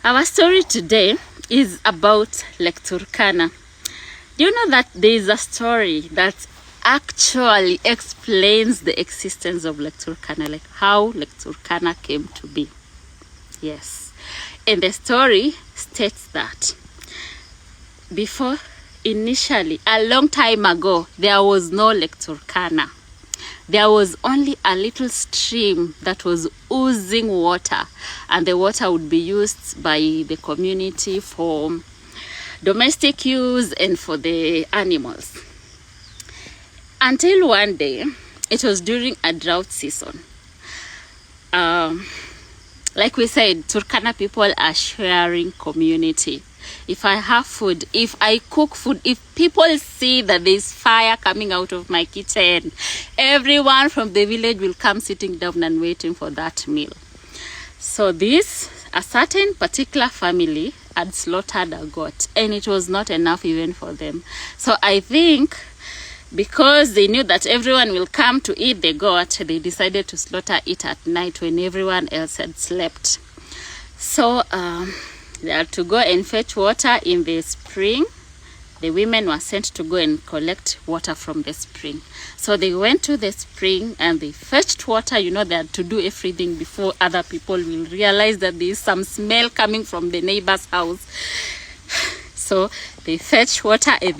Our story today is about Lake Turkana. Do you know that there is a story that actually explains the existence of Lake Turkana, like how Lake Turkana came to be? Yes. And the story states that before, initially, a long time ago, there was no Lake Turkana. There was only a little stream that was oozing water, and the water would be used by the community for domestic use and for the animals. Until one day, it was during a drought season. Like we said, Turkana people are sharing community. If I have food, if I cook food, if people see that there's fire coming out of my kitchen, everyone from the village will come sitting down and waiting for that meal. So a certain particular family had slaughtered a goat, and it was not enough even for them. So I think because they knew that everyone will come to eat the goat, they decided to slaughter it at night when everyone else had slept. So they had to go and fetch water in the spring. The women were sent to go and collect water from the spring. So they went to the spring and they fetched water. You know, they had to do everything before other people will realize that there is some smell coming from the neighbor's house. So they fetched water and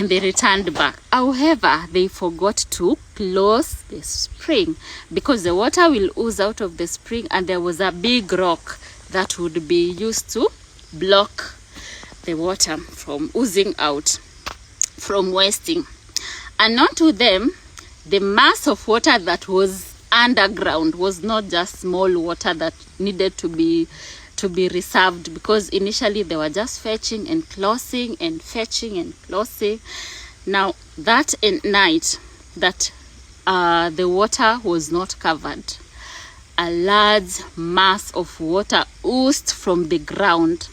they returned back. However, they forgot to close the spring because the water will ooze out of the spring, and there was a big rock that would be used to block the water from oozing out, from wasting. Unknown to them, the mass of water that was underground was not just small water that needed to be reserved, because initially they were just fetching and closing and fetching and closing. Now that night that the water was not covered, a large mass of water oozed from the ground,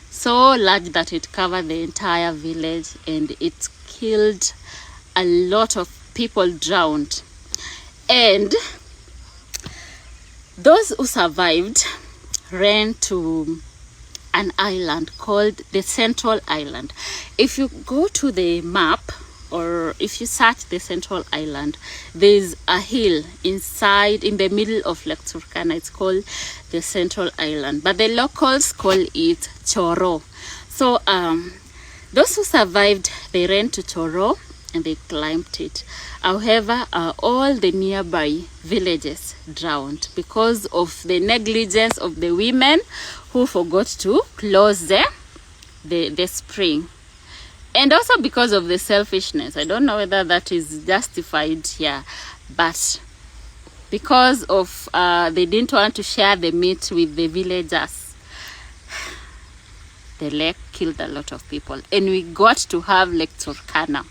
so large that it covered the entire village, and it killed a lot of people, drowned. And those who survived ran to an island called the Central Island. If you go to the map, or if you search the Central Island, there's a hill in the middle of Lake Turkana. It's called the Central Island, but the locals call it Choro. So those who survived, they ran to Choro and they climbed it. However, all the nearby villages drowned because of the negligence of the women who forgot to close the spring. And also because of the selfishness. I don't know whether that is justified here, but because of they didn't want to share the meat with the villagers, the lake killed a lot of people, and we got to have Lake Turkana.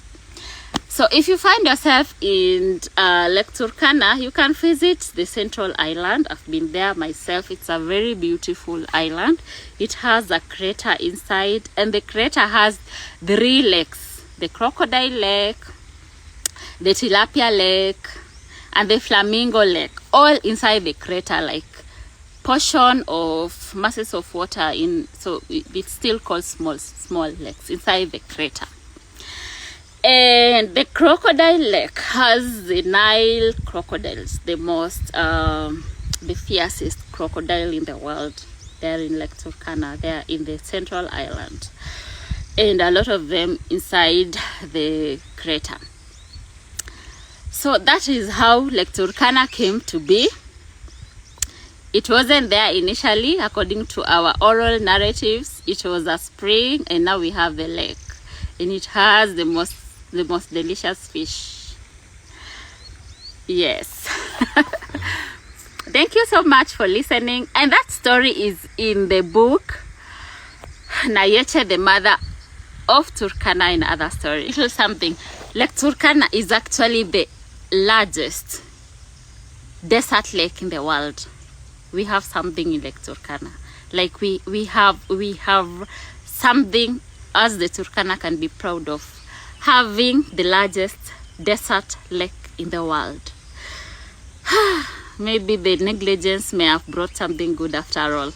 So if you find yourself in Lake Turkana, you can visit the Central Island. I've been there myself. It's a very beautiful island. It has a crater inside, and the crater has 3 lakes: the Crocodile Lake, the Tilapia Lake, and the Flamingo Lake, all inside the crater, like portion of masses of water in. So it's still called small lakes inside the crater. And the Crocodile Lake has the Nile crocodiles, the fiercest crocodile in the world. They're in Lake Turkana. They're in the Central Island, and a lot of them inside the crater. So that is how Lake Turkana came to be. It wasn't there initially, according to our oral narratives. It was a spring, and now we have the lake, and it has the most delicious fish. Yes. Thank you so much for listening. And that story is in the book Nayeche, the Mother of Turkana, and Other Stories. Little something. Lake Turkana is actually the largest desert lake in the world. We have something in Lake Turkana. Like we have something as the Turkana can be proud of, having the largest desert lake in the world. maybe the negligence may have brought something good after all.